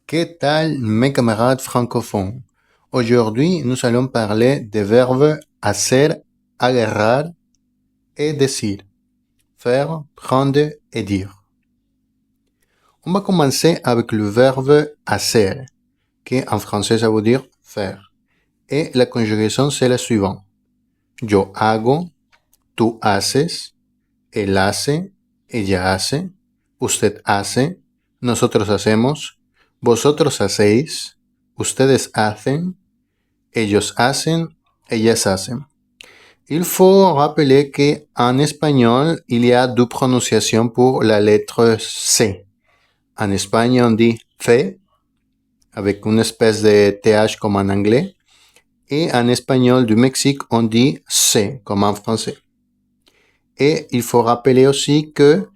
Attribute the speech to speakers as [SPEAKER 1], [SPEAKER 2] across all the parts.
[SPEAKER 1] Que tal mes camarades francophones? Aujourd'hui, nous allons parler des verbes hacer, agarrar et decir. Faire, prendre et dire. On va commencer avec le verbe hacer, qui en français ça veut dire faire. Et la conjugaison c'est la suivante. Yo hago, tú haces, él hace, ella hace, usted hace, nosotros hacemos, vosotros hacéis, ustedes hacen, ellos hacen, ellas hacen. Il faut rappeler qu'en espagnol, il y a deux prononciations pour la lettre C. En Espagne, on dit fait, avec une espèce de TH comme en anglais. Et en espagnol du Mexique, on dit C, comme en français. Et il faut rappeler aussi que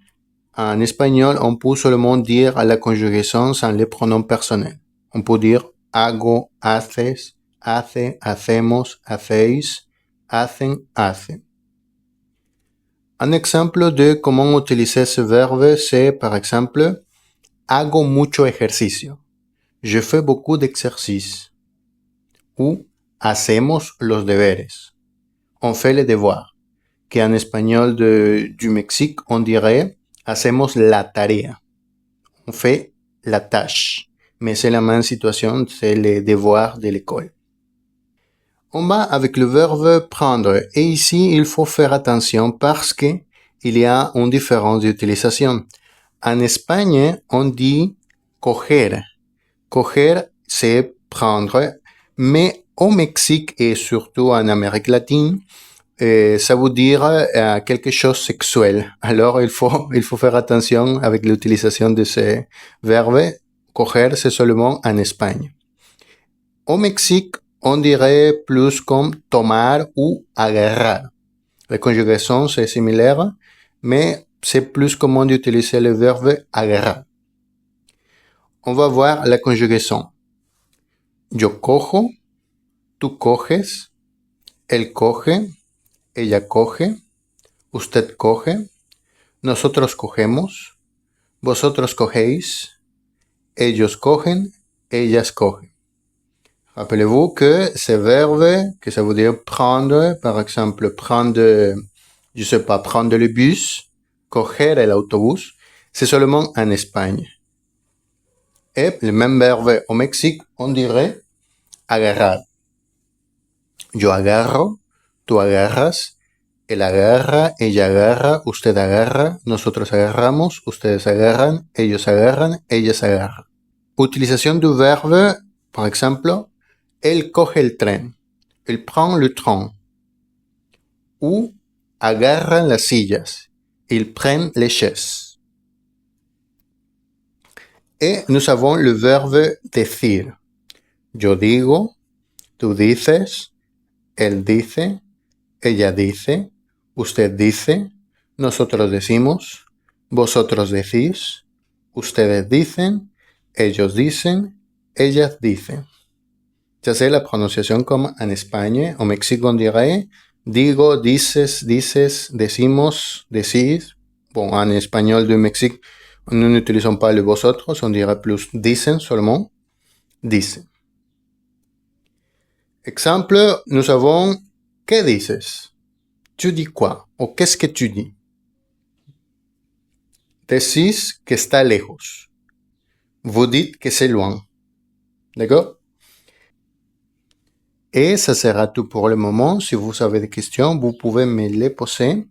[SPEAKER 1] en espagnol, on peut seulement dire à la conjugaison sans les pronoms personnels. On peut dire hago, haces, hace, hacemos, hacéis, hacen, hacen. Un exemple de comment utiliser ce verbe, c'est par exemple hago mucho ejercicio. Je fais beaucoup d'exercices. Ou hacemos los deberes. On fait les devoirs. Que en espagnol du Mexique, on dirait hacemos la tarea. On fait la tâche. Mais c'est la même situation, c'est les devoirs de l'école. On va avec le verbe prendre. Et ici, il faut faire attention parce que il y a une différence d'utilisation. En Espagne, on dit coger. Coger, c'est prendre. Mais au Mexique et surtout en Amérique latine, ça veut dire quelque chose de sexuel. Alors, il faut faire attention avec l'utilisation de ce verbe. Coger, c'est seulement en Espagne. Au Mexique, on dirait plus comme tomar ou agarrar. La conjugaison, c'est similaire, mais c'est plus commun d'utiliser le verbe agarrar. On va voir la conjugaison. Yo cojo, tú coges, él coge, ella coge, usted coge, nosotros cogemos, vosotros cogéis, ellos cogen, ellas cogen. Rappelez-vous que ces verbes, que ça veut dire prendre, par exemple, prendre le bus, coger el autobus, c'est seulement en Espagne. Et le même verbe au Mexique, on dirait agarrar. Yo agarro, tú agarras, él agarra, ella agarra, usted agarra, nosotros agarramos, ustedes agarran, ellos agarran, ellas agarran. Utilisation du verbe, par exemple, él coge el tren, il prend le train. Ou agarran las sillas, ils prennent les chaises. Et nous avons le verbe decir. Yo digo, tú dices, él dice, ella dice, usted dice, nosotros decimos, vosotros decís, ustedes dicen, ellos dicen, ellas dicen. Ça c'est la prononciation comme en Espagne. Au Mexique, on dirait digo, dices, dices, decimos, decís. Bon, en espagnol du Mexique, nous n'utilisons pas le vosotros, on dirait plus dicen seulement. Dicen. Exemple, nous avons ¿qué dices? Tu dis quoi? Ou qu'est-ce que tu dis? Decís que está lejos. Vous dites que c'est loin. D'accord? Et ça sera tout pour le moment. Si vous avez des questions, vous pouvez me les poser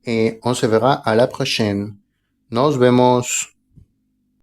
[SPEAKER 1] et on se verra à la prochaine. Nos vemos.